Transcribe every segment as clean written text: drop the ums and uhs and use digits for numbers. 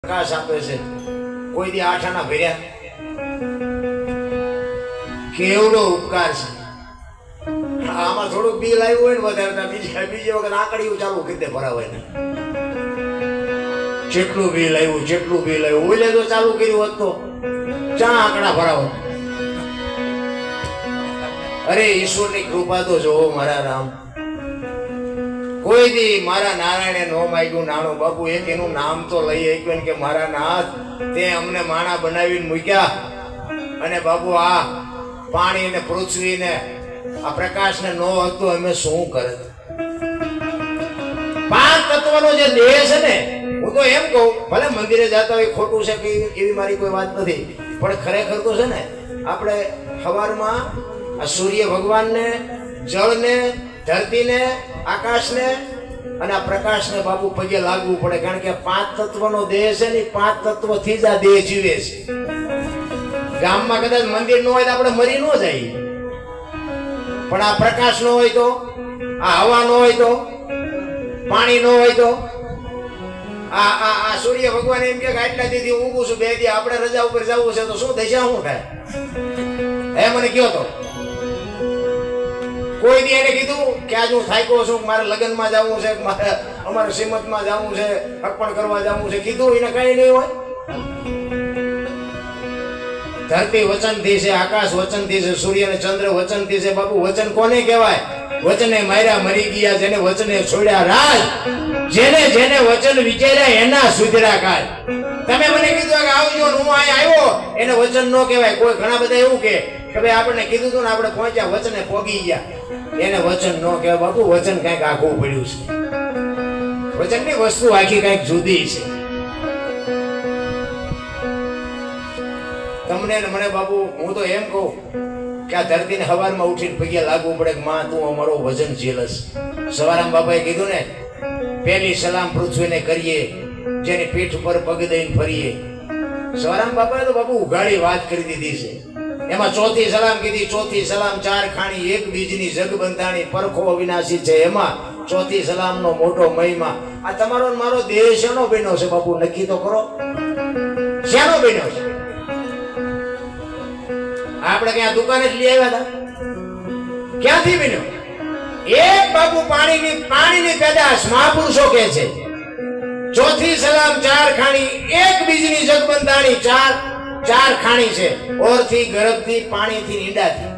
પ્રકાશ આપે છે. કોઈ દી આઠાના ભર્યા? કેવડો ઉપકાર છે. આમાં થોડુંક બિલ આવ્યું હોય ને વધારે, બીજી વખત આંકડીઓ ચાલુ કરી દે ભરાવાય ને. જેટલું બિલ આવ્યું ઓલે તો ચાલુ કર્યું હોત તો ચા આંકડા ભરાવત. અરે ઈશ્વરની કૃપા તો જોવો મારા રામ. કોઈ દી મારા નારાયણે નો માગ્યું નાનું બાપુ, એક એનું નામ તો લઈ આવ્યું કે મારા નાથ તે અમને માણા બનાવીને મૂક્યા, અને બાપુ આ પાણી ને પૃથ્વી ને આ પ્રકાશ ને નો હતું અમે શું કરત? પાંચ તત્વનો જે દેહ છે ને, હું તો એમ કહું ભલે મંદિરે જતા હોય ખોટું છે કે એવી મારી કોઈ વાત નથી, પણ ખરેખર તો છે ને આપણે સવારમાં આ સૂર્ય ભગવાનને, જળને, ધરતીને, આકાશને અને આ પ્રકાશને બાપુ પગે લાગવું પડે. કારણ કે પાંચ તત્વનો દેહ છે ને, પાંચ તત્વથી જ આ દેહ જીવે છે. ગામમાં કદાચ મંદિર ન હોય તો આપણે મરી ન જાય, પણ આ પ્રકાશ નો હોય તો, આ હવા નો હોય તો, પાણી નો હોય તો, આ સૂર્ય ભગવાન એમ કે આટલા દીધી ઊંઘું છું, 2 દી આપણે રજા ઉપર જવું છે તો શું દશા શું થાય? હે મને કયો તો કોઈ દી એને કીધું કે આજ હું થાક્યો છું, મારે લગ્નમાં જવું છે, મારે અમારે શ્રીમતમાં જવું છે, અર્પણ કરવા જવું છે, કીધું એને કઈ નહીં હોય? ધરતી વચનથી છે, આકાશ વચનથી છે, સૂર્ય ને ચંદ્ર વચનથી છે. બાપુ વચન કોને કહેવાય? વચને માર્યા મરી ગયા, જેને વચને છોડ્યા રાજ, જેને જેને વચન વિચાર્યા એના સુધરા કાળ. તમે મને કીધું કે આવજો, હું અહીંયા આવ્યો, એને વચન નો કહેવાય. કોઈ ઘણા બધા એવું કે ભાઈ આપણને કીધું હતું ને આપણે પહોંચ્યા, વચને પોગી ગયા, એને વચન નો કહેવાય. બાપુ વચન કઈક આખું પડ્યું છે. વચનની વસ્તુ આખી કઈક જુદી છે. તમને ને મને બાપુ હું તો એમ કહું કે આ ધરતીને સવારમાં ઉઠીને પગે લાગવું પડે કે માં તું અમારો વજન ઝીલસ. સવારામ બાપાએ કીધું ને, પહેલી સલામ પૃથ્વીને કરીએ, જેની પીઠ ઉપર પગ દઈને ફરીએ. સવારામ બાપાએ તો બાપુ ઉઘાડી વાત કરી દીધી છે. એમાં ચોથી સલામ કીધી. ચોથી સલામ 4 ખાણી, એક બીજની જગ બંધાણી, પરખો અવિનાશી છે. એમાં ચોથી સલામનો મોટો મહિમા. આ તમારો મારો દેહ શેનો બન્યો છે બાપુ? નક્કી તો કરો, શેનો બન્યો છે? આપણે ક્યાં દુકાને જ લઈ આવ્યા હતા? ક્યાંથી બન્યો? એક બાપુ પાણીની પેદાશ મહાપુરુષો કે છે. ચોથી સલામ 4 ખાણી, એક બીજની જગ બંધાણી. 4 ખાણી છે. ઓરથી, ગર્ભથી, પાણીથી, ઈંડાથી.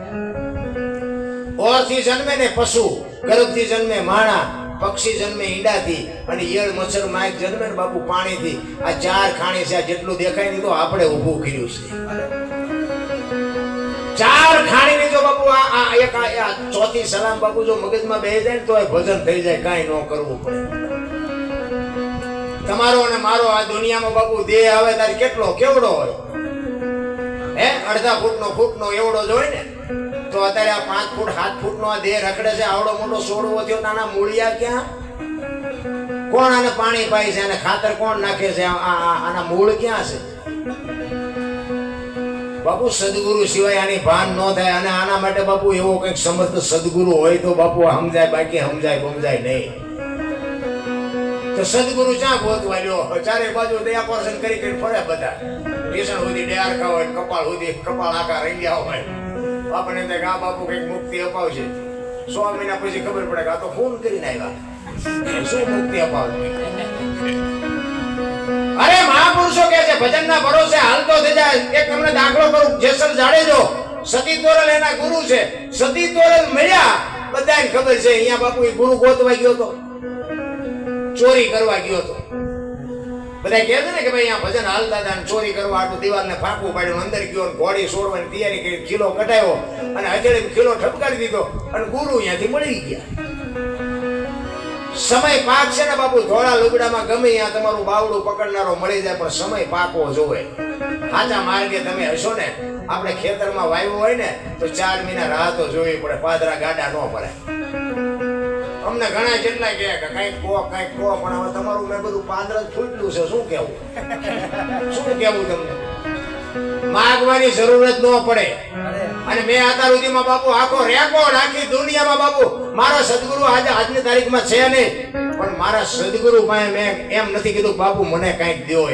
ઓરથી જન્મે ને પશુ, ગર્ભથી જન્મે માણા, પક્ષી જન્મે ઈંડાથી, અને ઈયળ, મચ્છર, માઇક જન્મે ને બાપુ પાણીથી. આ 4 ખાણી છે. આ જેટલું દેખાય નહીં તો આપણે ઊભું કર્યું છે. 4 ખાણીની જો બાપુ આ ચોથી સલામ બાપુ જો મગજમાં બેસી જાય ને તો ભજન થઈ જાય, કાંઈ ન કરવું પડે. તમારો અને મારો આ દુનિયામાં બાપુ દેહ આવે ત્યારે કેવડો હોય? હે, અડધા ફૂટનો એવડો જ હોય ને. તો અત્યારે આ 5 ફૂટ 7 ફૂટનો આ દેહ રખડે છે. આવડો મોટો છોડવો થયો, નાના મૂળિયા ક્યાં? કોણ આને પાણી પાય છે? અને ખાતર કોણ નાખે છે? આના મૂળ ક્યાં છે? બાપુ સદગુરુ સિવાય આની ભાન ન થાય. અને આના માટે બાપુ એવો કંઈક સમર્થ સદગુરુ હોય તો બાપુ સમજાય, બાકી સમજાય નહીં. તો સદગુરુ ક્યાં ગોતવા લ્યો? ચારે બાજુ દયા પોર્શન કરી ફરે બધા. ટેશન સુધી ડેરકા હોય, કપાળ સુધી કપાળ આખા રંગ્યા હોય. આપણને એમ આ બાપુ કંઈક મુક્તિ અપાવશે. 100 મહિના પછી ખબર પડે કે આ તો ફોન કરીને આવ્યા, શું મુક્તિ અપાવશે? અરે મહાપુરુષો કે છે ભજનના ભરોસે હાલતો થઈ જાય. એક તમને દાખલો કરું. જેસલ જાડેજો, સતી તોરલ એના ગુરુ છે. સતી તોરલ મળ્યા, બધાને ખબર છે. અહીંયા બાપુ એ ગુરુ ગોતવા ગયો તો, ચોરી કરવા ગયો તો. બધા કહે છે ને કે ભાઈ અહીંયા ભજન હાલતા હતા, ચોરી કરવા આટલું દિવાલને ફાંકવું પાડ્યું, અંદર ગયો, ઘોડી છોડવાની તૈયારી કરી, ખીલો કટાયો અને હજેડી ખીલો ઠપકારી દીધો, અને ગુરુ અહીંયાથી મળી ગયા. સમય પાક છે ને બાપુ, ધોળા લુગડામાં ગમે ત્યાં તમારું બાવડું પકડનારો મળી જાય, પણ સમય પાકવો જોવે. સાચા માર્ગે તમે હશો ને. આપણે ખેતરમાં વાવ્યું હોય ને તો 4 મહિના રાહ તો જોવી પડે, પાદરા ગાડા ન પડે. અમને ઘણા જેટલા કહે કે કંઈક કહો, પણ હવે તમારું મેં બધું પાદરા ફૂટલું છે. શું કેવું તમને? માગવાની જરૂરત ન પડે. અને મેં અત્યાર સુધીમાં બાપુ આખો રેકોર્ડ, આખી દુનિયામાં બાપુ મારા સદગુરુ આજની તારીખમાં છે નહીં, પણ મારા સદગુરુ પાસે મેં એમ નથી કીધું બાપુ મને કંઈક દ્યો.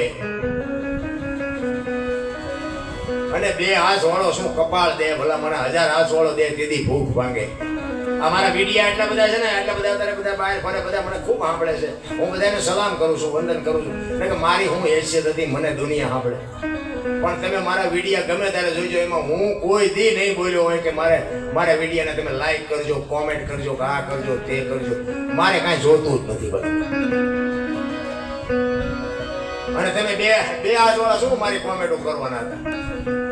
અને 2 હાથ વાળો શું કપાળ દે ભલા મને 1000 હાથ વાળો દે તેથી ભૂખ ભાંગે. અમારા વિડિયા એટલા બધા છે ને, એટલા બધા અત્યારે બધા બહાર ફરે, બધા મને ખૂબ સાંભળે છે. હું બધાને સલામ કરું છું, વંદન કરું છું, એટલે કે મારી હું હેસિયત હતી, મને દુનિયા સાંભળે. પણ તમે મારા વિડિયા ગમે ત્યારે જોઈજો, એમાં હું કોઈ દી નહીં બોલ્યો હોય કે મારા વિડિયાને તમે લાઈક કરજો, કોમેન્ટ કરજો, કે આ કરજો, તે કરજો. મારે કાંઈ જોતું જ નથી બધું. અને તમે બે હાથ વાળા શું મારી કોમેન્ટો કરવાના હતા?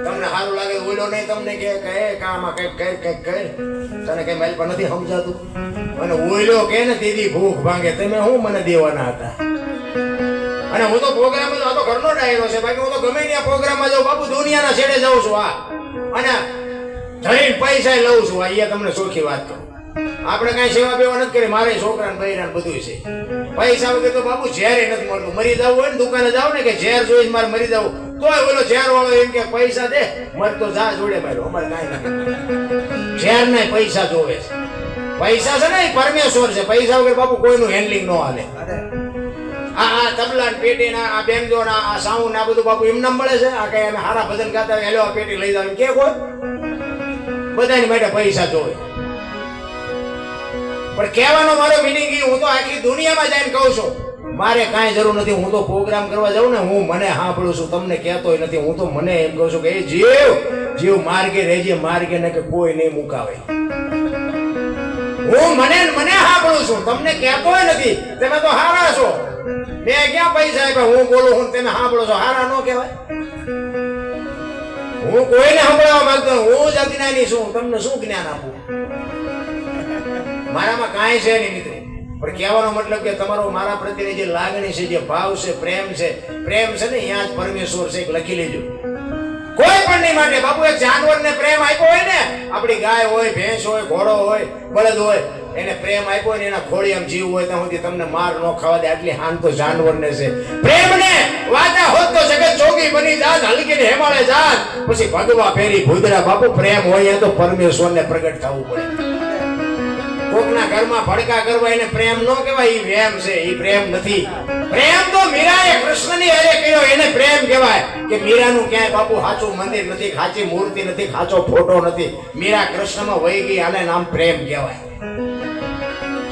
તમને સારું લાગે બોલ્યો નહીં, તમને કે કામાં કઈ કર તને કઈ મારી પર નથી સમજાતું, અને ઓઈલો કે ને દીદી ભૂખ ભાંગે, તમે હું મને દેવાના હતા? અને હું તો પ્રોગ્રામ આ તો ઘરનો ડાયરો છે, બાકી હું તો ગમે ત્યાં પ્રોગ્રામમાં જાઉં બાપુ, દુનિયાના છેડે જાઉં છું. અને જઈને પૈસા લઉં છું. અહીંયા તમને ચોખ્ખી વાત કરું, આપણે કઈ સેવા બેવા નથી કરી. મારે છોકરાને બૈરાને બધું છે. પૈસા વગર તો બાપુ ઝેર નથી મળતું. મરી જવું હોય ને દુકાને જાવ ને કે ઝેર જોઈ મારે મરી જવું, તોય બોલો ઝેર વાળો એમ કે પૈસા દે, મર તો જા જોડે માર્યો. અમારે કઈ નથી. ઝેર નહીં, પૈસા જોવે છે. પૈસા છે ને એ પરમેશ્વર છે. પૈસા વગર બાપુ કોઈનું હેન્ડલિંગ ન હાલે. આ તબલા ને પેટી ના આ બેંજો ના આ સાઉન્ડ ના બધું બાપુ એમ નામ મળે છે? આ કઈ અમે હારા ભજન ગાતા હોય, હેલો આ પેટી લઈ જાવ કે કોઈ? બધાની માટે પૈસા જોવે. પણ કહેવાનો મારો મિનિંગ એ, હું તો આખી દુનિયામાં જઈને કહું છું, મારે કાંઈ જરૂર નથી. હું તો પ્રોગ્રામ કરવા જાઉં ને, હું મને સાંભળું છું, તમને કહેતોય નથી. હું તો મને એમ કહું છું કે એ જીવ માર્ગે રહેજે, માર્ગે ને કે કોઈ નહીં મુકાવે. હું મને સાંભળું છું, તમને કહેતોય નથી. તમે તો હારા છો. મેં ક્યાં પૈસા આપ્યા? હું બોલું હું, તમે સાંભળો છો, હારા ન કહેવાય? હું કોઈને સાંભળવા માંગતો, હું જ અજ્ઞાની છું. તમને શું જ્ઞાન આપું? મારામાં કાંઈ છે નહીં મિત્રો. પણ કહેવાનો મતલબ કે તમારો મારા પ્રત્યેની જે લાગણી છે, જે ભાવ છે, પ્રેમ છે ને, અહીંયા જ પરમેશ્વર છે. લખી લેજો. કોઈ પણ નહીં માટે બાપુ એક જાનવરને પ્રેમ આપ્યો હોય ને, આપણી ગાય હોય, ભેંસ હોય, ઘોડો હોય, બળદ હોય, એને પ્રેમ આપ્યો હોય ને, એના ખોળિયામાં જીવ હોય ત્યાં સુધી તમને માર ન ખાવા દે. આટલી હાન તો જાનવરને છે. પ્રેમને વાતા હોત તો જગત જોગી બની જાત, હલકીને હેમાળે જાત, પછી ભગવા ફેરી ભૂદરા. બાપુ પ્રેમ હોય તો પરમેશ્વરને પ્રગટ થવું પડે. કોકના ઘરમાં ભડકા કરવા એને પ્રેમ ન કહેવાય, ઈ વેમ છે, ઈ પ્રેમ નથી. પ્રેમ તો મીરાએ કૃષ્ણની હારે કર્યો, એને પ્રેમ કહેવાય. કે મીરાનું ક્યાંય બાપુ સાચું મંદિર નથી, સાચી મૂર્તિ નથી, સાચો ફોટો નથી. મીરા કૃષ્ણમાં વહી ગઈ, આને નામ પ્રેમ કહેવાય.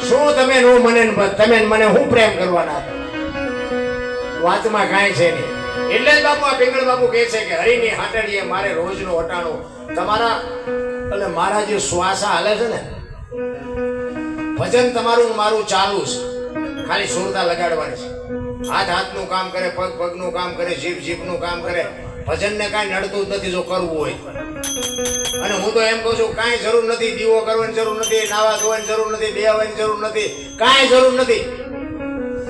શું તમે નો મને હું પ્રેમ કરવાના? વાતમાં કાંઈ છે નહીં. એટલે જ બાપુ આ પિંગળ બાપુ કહે છે કે હરિની હાટડીએ મારે રોજનું વટાણું. તમારા એટલે મારા જે શ્વાસા હાલે છે ને, ભજન તમારું મારું ચાલુ છે. ખાલી સુરતા લગાડવાની છે. હાથનું કામ કરે, પગનું કામ કરે, જીભનું કામ કરે. ભજનને કાંઈ નડતું જ નથી જો કરવું હોય. અને હું તો એમ કહું છું, કાંઈ જરૂર નથી. દીવો કરવાની જરૂર નથી, નાવા ધોવાની જરૂર નથી, બેહવાની જરૂર નથી, કાંઈ જરૂર નથી.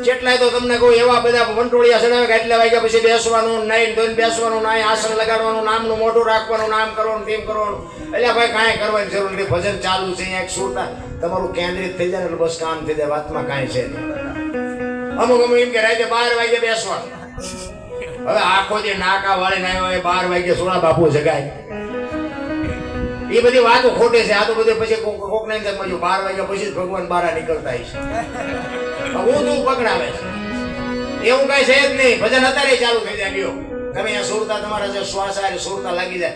જેટલાય તો તમને કહું, એવા બધા વંટોળિયા ચડાવે કે એટલા વાગ્યા પછી બેસવાનું, નાઈને ધોઈને બેસવાનું, નાઈ આસન લગાડવાનું, નામનું મોઢું રાખવાનું, નામ કરવાનું, તેમ કરવાનું. એટલે ભાઈ કાંઈ કરવાની જરૂર નથી. ભજન ચાલુ છે, અહીંયા એક સુરતા તમારું કેન્દ્રિત થઈ જાય ને બસ કામ થઈ જાય. વાતમાં કાંઈ છે નહીં. અમુક એમ કે રાતે 12 વાગે બેસવાનું. હવે આખો જે નાકા વાળીને આવ્યો હોય 12 વાગે સોળા બાપુ જગાય. એ બધી વાતો ખોટી છે. આ તો બધી પછી કોક ને સમજો 12 વાગ્યા પછી જ ભગવાન બહાર નીકળતા હશે. હું તું પકડાવે છે એવું કઈ છે જ નહીં. ભજન અત્યારે ચાલુ થઈ જાય. લ્યો તમે અહીંયા સુરતા, તમારા જે શ્વાસ આવે સુરતા લાગી જાય.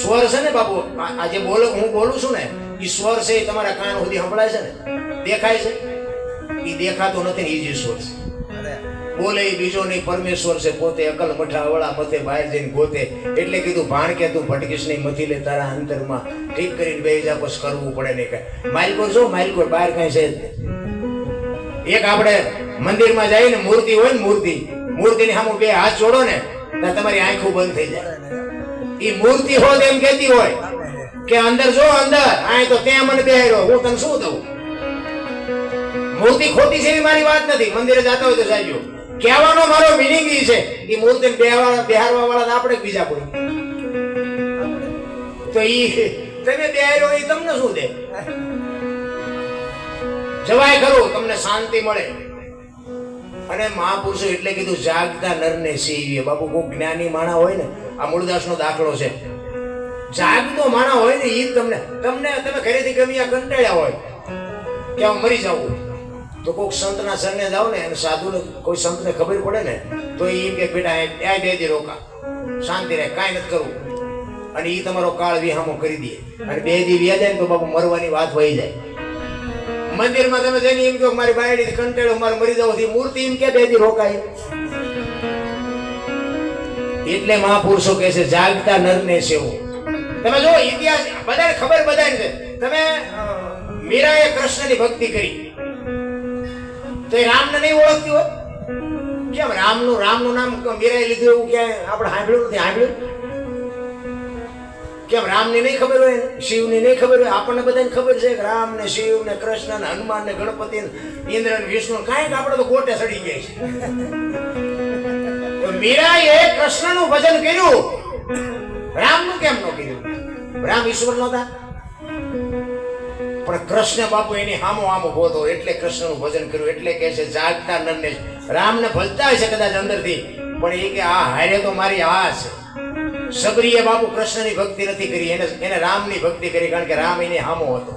સ્વર છે ને બાપુ, આ જે હું બોલું છું ને, એ સ્વર છે એ તમારા કાન સુધી સંભળાય છે ને, દેખાય છે? એ દેખાતો નથી ને, એ જ સ્વર છે. બોલે એ બીજો નહીં, પરમેશ્વર છે પોતે. અકલ મઠા વળા મથે બહાર જઈને ગોતે. એટલે કીધું ભાણ કે તું ભટકીશ નહીં, મથી લે તારા અંતરમાં. ઠીક કરીને બે જા પછી કરવું પડે નહીં કઈ. માલકોર જો માલકોર બહાર કઈ છે જ નહીં. એક આપણે મંદિરમાં જઈએ ને, મૂર્તિ હોય ને, મૂર્તિની સામે બે હાથ જોડો ને, ત્યાં તમારી આંખો બંધ થઈ જાય. એ મૂર્તિ હોત એમ કહેતી હોય કે અંદર જો, અંદર આય તો ત્યાં મને બેહાર્યો, હું તને શું દઉં? મૂર્તિ ખોટી છે એવી મારી વાત નથી. મંદિરે જતા હોય તો જાજો. કહેવાનો મારો મિનિંગ એ છે કે મૂર્તિને બેહારવા વાળા આપણે બીજા કોઈ. તો ઈ તમે બેહાર્યો એ તમને શું દે? જવાય ખરું, તમને શાંતિ મળે. અને મહાપુરુષો એટલે કીધું જાગતા નરને સેવીએ. બાપુ કોઈ જ્ઞાની માણા હોય ને, આ મૂળદાસનો દાખલો છે. જાગતો માણા હોય ને, એ તમે ઘરેથી ગમે કંટાળ્યા હોય કે હું મરી જાઉં, તો કોઈક સંતના શરણે જાઓ ને, અને સાધુને કોઈ સંતને ખબર પડે ને, તો એ એમ કે બેટા આ બે દી રોકા, શાંતિ રહે, કાંઈ નથી કરવું. અને ઈ તમારો કાળ વિહામો કરી દે અને 2 દી વ્યા જાય ને તો બાપુ મરવાની વાત વહી જાય. મંદિરમાં તમે જઈને એમ કહો મારી બાયડી કંટેળો મારે મરી જાવ થી મૂર્તિ એમ કે 2 દી રોકાય. એટલે મહાપુરુષો કહે છે જાગતા નરને સેવો. તમે જો ઇતિહાસ બધાને ખબર બધાને છે. તમે મીરાએ કૃષ્ણની ભક્તિ કરી તો એ રામને નહીં ઓળખતી હોય? કેમ રામનું નામ મીરાએ લીધું એવું ક્યાંય આપણે સાંભળ્યું નથી? સાંભળ્યું? કેમ રામની નહીં ખબર હોય, શિવની નહીં ખબર હોય? આપણને બધાને ખબર છે કે રામ ને શિવ ને કૃષ્ણ ને હનુમાન ને ગણપતિ ને ઇન્દ્ર ને વિષ્ણુ કાંઈક આપણે તો ગોટે સડી જાય છે. મીરાએ કૃષ્ણનું ભજન કર્યું, રામનું કેમ ન કર્યું? રામ ઈશ્વર નહોતા? પણ કૃષ્ણ બાપુ એની હામો ગોતો એટલે કૃષ્ણનું ભજન કર્યું. એટલે કહે છે જાગતા નરને. રામને ભજતા હશે કદાચ અંદરથી, પણ એ કે આ હારે તો મારી આ છે. સબરીએ બાપુ કૃષ્ણની ભક્તિ નથી કરી, એને રામની ભક્તિ કરી, કારણ કે રામ એની હામો હતો.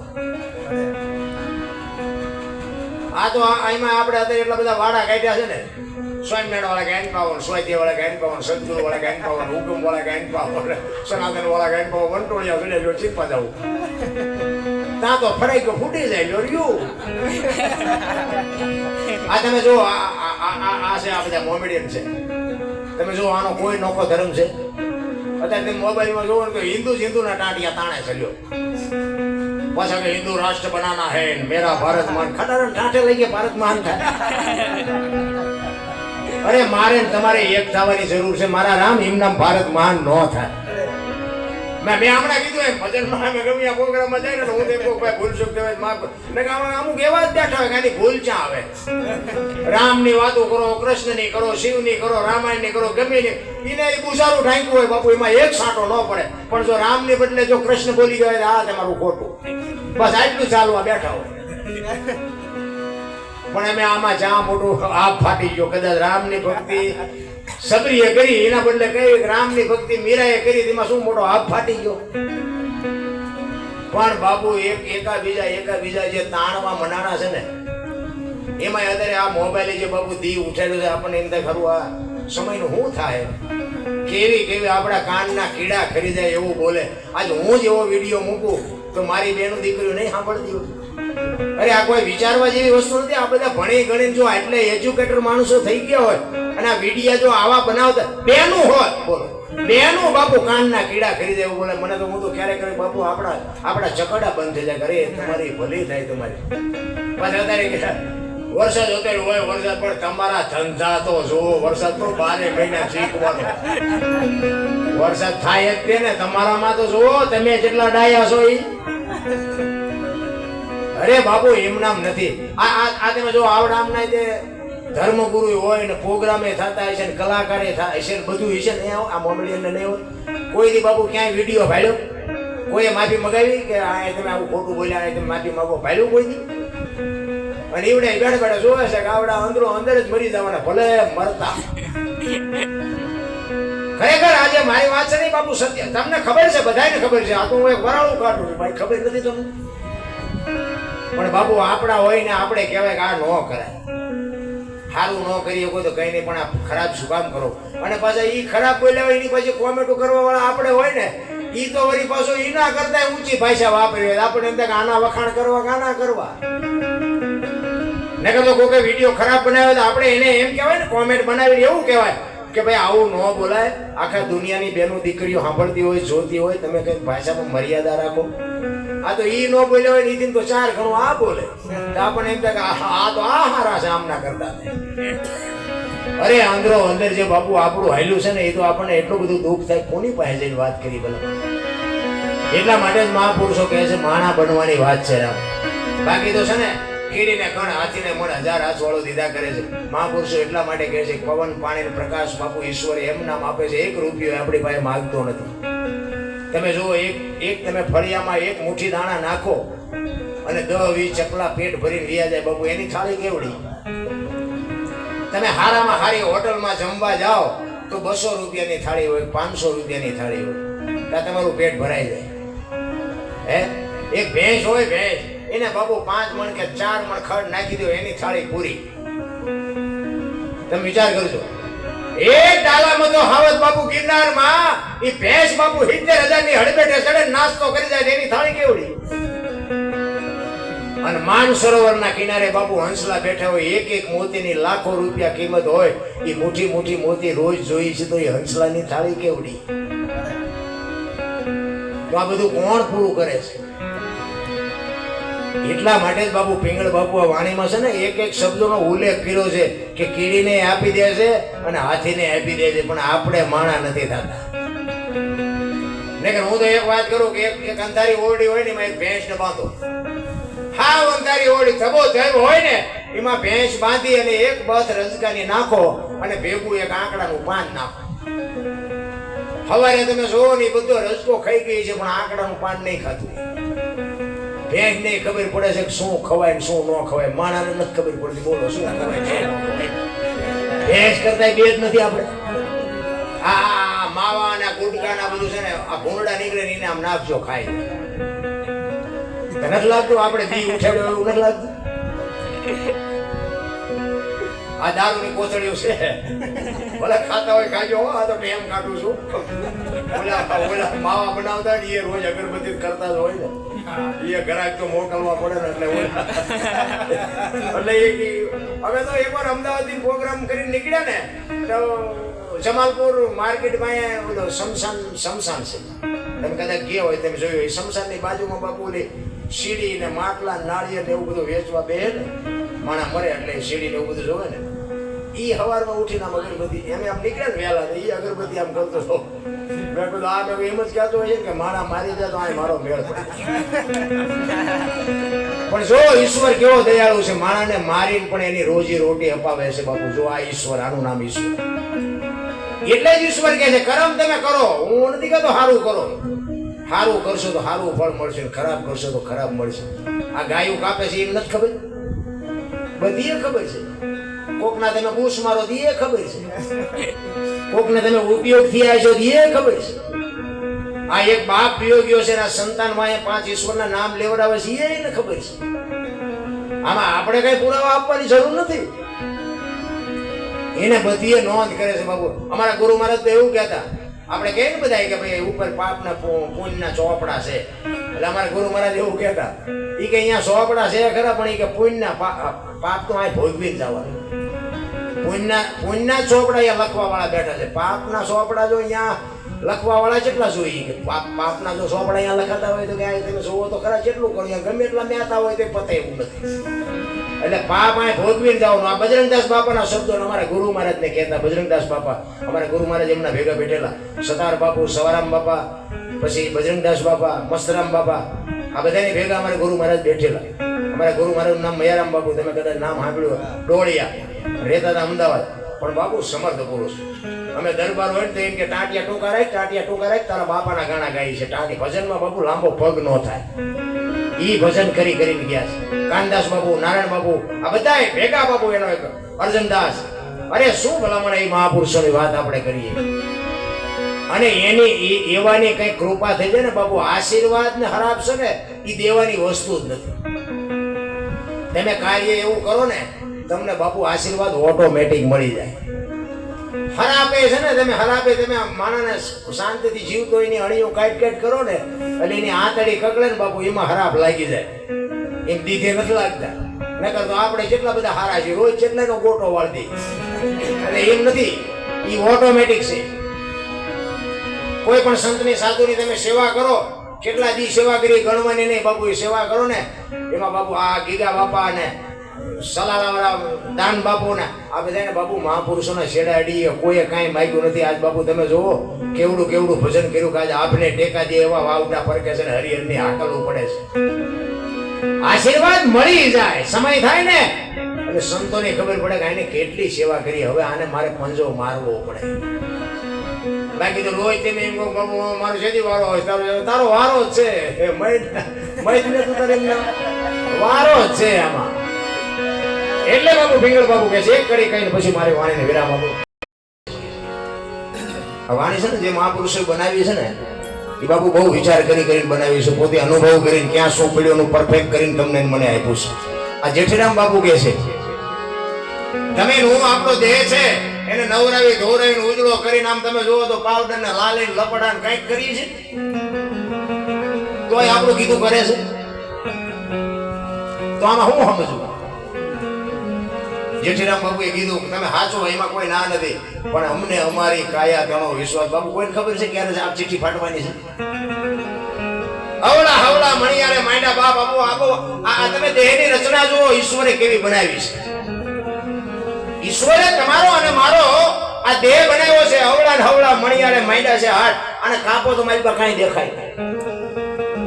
આ તો આમાં આપણે અત્યારે એટલા બધા વાડા કાઢ્યા છે ને, સ્વામિનારાયણ વાળા ગાયન પાવન, સ્વાધ્યાય વાળા ગાયન પાવન, સદગુરુ વાળા ગાયન પાવન, હુકમ વાળા ગાયન પાવન, સનાતન વાળા ગાયન પાવન, વંટોળિયા સુડે જો ચીપા જવું ત્યાં તો ફરાઈ ગયો ફૂટી જાય લોરિયું. આ તમે જો આ છે, આ બધા મોમેડિયન છે. તમે જો આનો કોઈ નોખો ધર્મ છે? અત્યારે તમે મોબાઈલમાં જોવો ને તો હિન્દુના ટાંટિયા તાણે ચાલ્યો. પાછા કે હિન્દુ રાષ્ટ્ર બનાના હે, મેરા ભારત માન. ખટારા ટાંટે લઈ ગયા ભારત મહાન થાય. અરે મારે તમારે એક થવાની જરૂર છે. મારા રામ એમનામ ભારત મહાન ન થાય. મેં હમણાં કીધું એમ ભજનમાં અમે ગમે આ પ્રોગ્રામમાં જાય ને હું તેમ કહું ભાઈ ભૂલ ચૂક કહેવાય માફ. અમુક એવા જ બેઠા હોય કે આની ભૂલ ક્યાં આવે? રામની વાતો કરો, કૃષ્ણની કરો, શિવની કરો, રામાયણની કરો, ગમે એને બુઝારું ઢાંક્યું હોય બાપુ, એમાં એક સાંટો ન પડે. પણ જો રામની બદલે જો કૃષ્ણ બોલી ગયો હોય આ તમારું ખોટું. બસ આટલું ચાલવા બેઠા હોય. પણ અમે આમાં જ્યાં મોટું આપ ફાટી ગયો. કદાચ રામની ભક્તિ સબરીએ કરી, એના બદલે કઈ રામની ભક્તિ મીરાએ કરી, એમાં શું મોટો આપ ફાટી ગયો. પણ બાપુ એકા બીજા જે તાણવા મનાણા છે ને, એમાં અત્યારે આ મોબાઈલ જે બાપુ દી ઉઠેલું છે, આપણને એમ થાય ખરું આ સમયનું શું થાય? કેવી આપણા કાનના કીડા ખરી જાય એવું બોલે. આજ હું જ એવો વિડીયો મૂકું તો મારી બેનું દીકરીઓ નહીં સાંભળતી હોય. અરે આ કોઈ વિચારવા જેવી વસ્તુ નથી. આ બધા ભણી ગણીને જો એટલે એજ્યુકેટેડ માણસો થઈ ગયા હોય અને આ વિડીયા જો આવા બનાવતા બેનું હોય, બોલો બેનું બાપુ કાનના કીડા ખરી જાય એવું બોલે. મને તો હું તો ક્યારેક બાપુ આપણા ચકડા બંધ થઈ જાય. અરે તમારી ભલી થાય તમારી. પાછા અત્યારે વરસાદ અત્યારે હોય વરસાદ, પણ તમારા ધંધા તો જુઓ. વરસાદ તો 12 મહિના શીખવાનો વરસાદ થાય જ તે ને. તમારામાં તો જુઓ તમે જેટલા ડાયા છો એ. અરે બાપુ એમ નામ નથી. આ તમે જો આવડામના તે ધર્મગુરુ હોય ને પ્રોગ્રામે થતા હશે ને કલાકારે થાય છે ને બધું હશે ને. આ મોમેડિયનને નહીં હોય કોઈ દી બાપુ ક્યાંય વિડીયો ભાડ્યો? કોઈએ માફી મગાવી કે આ તમે આવું ખોટું બોલ્યા, તમે માફી માગો? ભાડ્યું કોઈ દી? અને એવડે બેઠા જોવે છે કે આવડા અંદર જ મરી જવાના, ભલે મરતા. ખરેખર આજે મારી વાત છે નહીં બાપુ, સત્ય તમને ખબર છે, બધાને ખબર છે. આ તો હું એક વરાળું કાઢું છું ભાઈ, ખબર નથી તમને. પણ બાપુ આપણા હોય ને આપણે કહેવાય કે આ ન કરાય, સારું ન કરીએ કોઈ તો કઈ નહીં, પણ આ ખરાબ શું કામ કરો? અને પાછા ઈ ખરાબ બોલ્યા હોય એની પછી કોમેન્ટો કરવા વાળા આપણે હોય ને, ઈ તો વળી પાછો એના કરતા ઊંચી ભાષા વાપરી હોય. આપણે એમ થાય કે આના વખાણ કરવા કે આના કરવા. નકર તો કોઈ વિડીયો ખરાબ બનાવ્યો તો આપણે એને એમ કહેવાય ને, કોમેન્ટ બનાવી એવું કહેવાય કે ભાઈ આવું ન બોલાય. આખા દુનિયાની બેનો દીકરીઓ સાંભળતી હોય, જોતી હોય, તમે કઈ ભાષામાં મર્યાદા રાખો. આ તો ઈ ન બોલ્યા હોય નીતિન તો 4 ગણું આ બોલે. આપણને એમ થાય કે આ તો આ હારા છે આમના કરતા. અરે આંધ્રો અંદર જે બાપુ આપણું હાલ્યું છે ને, એ તો આપણને એટલું બધું દુઃખ થાય. કોની પાસે જઈને વાત કરી ભલે? એટલા માટે જ મહાપુરુષો કહે છે માણા બનવાની વાત છે રામ. બાકી તો છે ને કીડીને કણ, હાથીને મણ, 1000 હાથ વાળો દીધા કરે છે. મહાપુરુષો એટલા માટે કહે છે પવન પાણી પ્રકાશ બાપુ ઈશ્વરે એમ નામ આપે છે. 1 રૂપિયો આપણી પાસે માગતો નથી. તમે જુઓ એક તમે ફળિયામાં 1 મુઠ્ઠી દાણા નાખો અને 10-20 ચકલા પેટ ભરીને વ્યા જાય બાપુ. એની થાળી કેવડી? તમે હારામાં હારી હોટલમાં જમવા જાઓ તો 200 રૂપિયાની થાળી હોય, 500 રૂપિયાની થાળી હોય, ત્યાં તમારું પેટ ભરાઈ જાય. હે એક ભેંસ હોય, ભેંસ એને બાપુ 5 મણ કે 4 મણ ખડ નાખી દો, એની થાળી પૂરી. તમે વિચાર કરજો. એક ડાલામાં તો હાવત બાપુ ગિરનારમાં ઈ ભેંસ બાપુ 70,000 ની હડબેટે ચડે નાસ્તો કરી જાય એની થાળી કેવડી. અને માનસરોવરના કિનારે બાપુ હંસલા બેઠા હોય, એક એક મોતીની લાખો રૂપિયા કિંમત હોય, એ મોટી મોટી મોતી રોજ જોઈ છે તો એ હંસલાની થાળી કેવડી. તો આ બધું કોણ પૂરું કરે છે? એટલા માટે જ બાપુ પિંગળ બાપુ આ વાણીમાં છે ને એક એક શબ્દોનો ઉલ્લેખ કર્યો છે કે કીડીને આપી દે છે અને હાથીને આપી દે છે, પણ આપણે માણા નથી થતા. હું તો એક વાત કરું કે એક અંધારી ઓરડી હોય ને એમાં એક ભેંસને બાંધો, હા અંધારી ઓરડી થબો થયો હોય ને એમાં ભેંસ બાંધી અને એક બથ રજકાની નાખો અને ભેગું એક આંકડાનું પાન નાખો. સવારે તમે જોવો ને બધો રજકો ખાઈ ગઈ છે પણ આંકડાનું પાન નહીં ખાતું. ભેંસ ને ખબર પડે છે કે શું ખવાય શું ન ખવાય, માણાને નથી ખબર પડતી. બોલો શું ખવાય? ભેંસ કરતા બે જ નથી આપણે. આ માવા ના ગુટકા ના બધું છે ને આ ભૂંડા નીકળે ને એને આમ નાખજો ખાય. નથી લાગતું આપણે દી ઉઠાડ્યો એવું નથી લાગતું? આ દારૂ ની કોથળીઓ છે, ભલે ખાતા હોય ખાજો. આ તો એમ કાઢું છું. ઓલા માવા બનાવતા ને એ રોજ અગરબત્તી કરતા જ હોય ને, એ ઘરાક તો મોકલવા પડે ને એટલે હવે તો એકવાર અમદાવાદ થી પ્રોગ્રામ કરીને નીકળ્યા ને તો જમાલપુર માર્કેટમાં ઓલો શમશાન છે, તમે કદાચ ગયા હોય તમે જોયું હોય. શમશાન ની બાજુમાં બાપુ ઓલી સીડી ને માટલા નાળિયેર એવું બધું વેચવા બે ને માણા મરે એટલે સીડી ને એવું બધું જોવે ને, ઈ સવારમાં ઉઠીને આમ અગરબત્તી એમ આમ નીકળે ને વહેલા ઈ અગરબત્તી આમ કરતો હતો. મેં કીધું આ મેં એમ જ કહેતો હોય કે માણા મારી જાય તો આ મારો મેળ પડે. પણ જો ઈશ્વર કેવો દયાળુ છે, માણાને મારીને પણ એની રોજી રોટી અપાવે છે બાપુ. જો આ ઈશ્વર, આનું નામ ઈશ્વર. એટલે જ ઈશ્વર કહે છે કર્મ તમે કરો, હું નથી કહેતો સારું કરો. સારું કરશો તો સારું ફળ મળશે, ખરાબ કરશો તો ખરાબ મળશે. આ ગાયું કાપે છે એમ નથી ખબર? બધી ખબર છે. કોકના તમે બૂસ મારો એ ખબર છે, કોકને તમે ઉપયોગ થી આવ્યો એ ખબર છે. આ એક બાપ પીયો ગયો છે એના સંતાન માં 5 ઈશ્વરના નામ લેવડાવે છે એને ખબર છે. આમાં આપણે કઈ પુરાવા આપવાની જરૂર નથી. એને બધી નોંધ કરે છે બાબુ. અમારા ગુરુ મહારાજ તો એવું કહેતા, આપણે કહીએ ને બધા કે ભાઈ ઉપર પાપના પુણ્યના ચોપડા છે, એટલે અમારા ગુરુ મહારાજ એવું કહેતા એ કે અહીંયા ચોપડા છે ખરા પણ એ કે પુણ્યના પાપ તો અહીં ભોગવીને જવાનું. પુણ્યના ચોપડા અહીંયા લખવા વાળા બેઠા છે, પાપના ચોપડા જો અહીંયા લખવા વાળા કેટલા જોઈએ કે પાપના જો ચોપડા અહીંયા લખાતા હોય તો કે તમે જોવો તો ખરા કેટલું કરો, ગમે એટલા મેતા હોય તો પતે એવું નથી. એટલે પાપ અહીં ભોગવીને જવાનું. આ બજરંગદાસ બાપાના શબ્દો અમારા ગુરુ મહારાજને કહેતા. બજરંગદાસ બાપા અમારા ગુરુ મહારાજ એમના ભેગા બેઠેલા. સતાર બાપુ, સવારામ બાપા, પછી બજરંગદાસ બાપા, મસ્તરામ બાપા, આ બધાની ભેગા અમારા ગુરુ મહારાજ બેઠેલા. અમારા ગુરુ મહારાજનું નામ મયારામ બાપુ, તમે કદાચ નામ સાંભળ્યું. ડોળિયા રહેતા હતા અમદાવાદ, પણ બાપુ સમર્થ પુરુષ. અમે દરબાર હોય ને તો એમ કે ટાંટિયા ટૂંકા રાખ, ટાંટિયા ટૂંકા રાખ, તારા બાપાના ગાણા ગાઈ છે. ટાંટી ભજનમાં બાપુ લાંબો પગ ન થાય, ઈ ભજન કરી કરીને ગયા છે. કાનદાસ બાપુ, નારાયણ બાપુ, આ બધા ભેગા બાપુ. એનો એક અર્જનદાસ. અરે શું ભલામણ એ મહાપુરુષોની વાત આપણે કરીએ. અને એની એવાની કઈ કૃપા થઈ જાય ને બાપુ, આશીર્વાદ ને હરાબ છે ને એ દેવાની વસ્તુ જ નથી. તમે કાર્ય એવું કરો ને તમને બાપુ આશીર્વાદ ઓટોમેટિક મળી જાય. હરાપે છે ને તમે હરાપે તમે માણસને શાંતિથી જીવતો એની અણીઓ કાટ કરો ને એટલે એની આંતળી કકડે ને બાપુ એમાં હરાપ લાગી જાય. એમ દીધે નથી લાગતા. નકર તો આપણે જેટલા બધા હારા છે રોજ જેટલાનો ગોટો વાળી દે. એટલે એમ નથી, એ ઓટોમેટિક છે. કોઈ પણ સંતની સાધુની તમે સેવા કરો, કેટલા દી સેવા કરી ગણવાની નહીં બાપુ. એ સેવા કરો ને એમાં બાપુ આ ગીગા બાપા ને સલાલાવાળા દાન બાપુ ને આ બધાને બાપુ મહાપુરુષોના છેડા અડીએ કોઈએ કાંઈ માગ્યું નથી. આજ બાપુ તમે જોવો કેવડું કેવડું ભજન કર્યું કે આજે આપને ટેકા દે એવા વાવટા ફરકે છે ને હરિહરની હાકલવું પડે છે. આશીર્વાદ મળી જાય, સમય થાય ને એટલે સંતોને ખબર પડે કે આને કેટલી સેવા કરી, હવે આને મારે પંજો મારવો પડે. બાકી તો રોજ તમે એમ કહો બાબુ મારો શેથી વારો હોય, તારો વારો જ છે. મહિને તું તારે વારો જ છે આમાં. એટલે બાબુ પિંગળ બાબુ કહે છે એક કડી કહીને પછી મારી વાણીને વિરામ આપો. આ વાણી છે ને જે મહાપુરુષો બનાવી છે ને એ બાબુ બહુ વિચાર કરીને બનાવી છે, પોતે અનુભવ કરીને ક્યાં શું પડ્યું એનું પરફેક્ટ કરીને તમને મને આપ્યું છે. આ જેઠીરામ બાપુ કહે છે તમે હું આપણો દેહ છે એને નવરાવી ધોરાવીને ઉજળો કરીને આમ તમે જુઓ તો પાવડર ને લાલી લપડા ને કઈક કરીએ છે તોય આપણું કીધું કરે છે. તો આમાં હું સમજવું? જેઠીરામ બાબુએ કીધું તમે સાચો એમાં કોઈ ના નથી, પણ અમને અમારી કાયા ઘણો વિશ્વાસ. બાબુ કોઈને ખબર છે ક્યારે આ ચીઠી ફાટવાની છે? હવળા હવળા મણિયારે માંડ્યા બાપ આપો આપો. આ તમે દેહની રચના જુઓ, ઈશ્વરે કેવી બનાવી છે. ઈશ્વરે તમારો અને મારો આ દેહ બનાવ્યો છે. હવળા ને હવળા મણિયારે માંડ્યા છે હાથ, અને કાપો તો મારી પાસે કાંઈ દેખાય,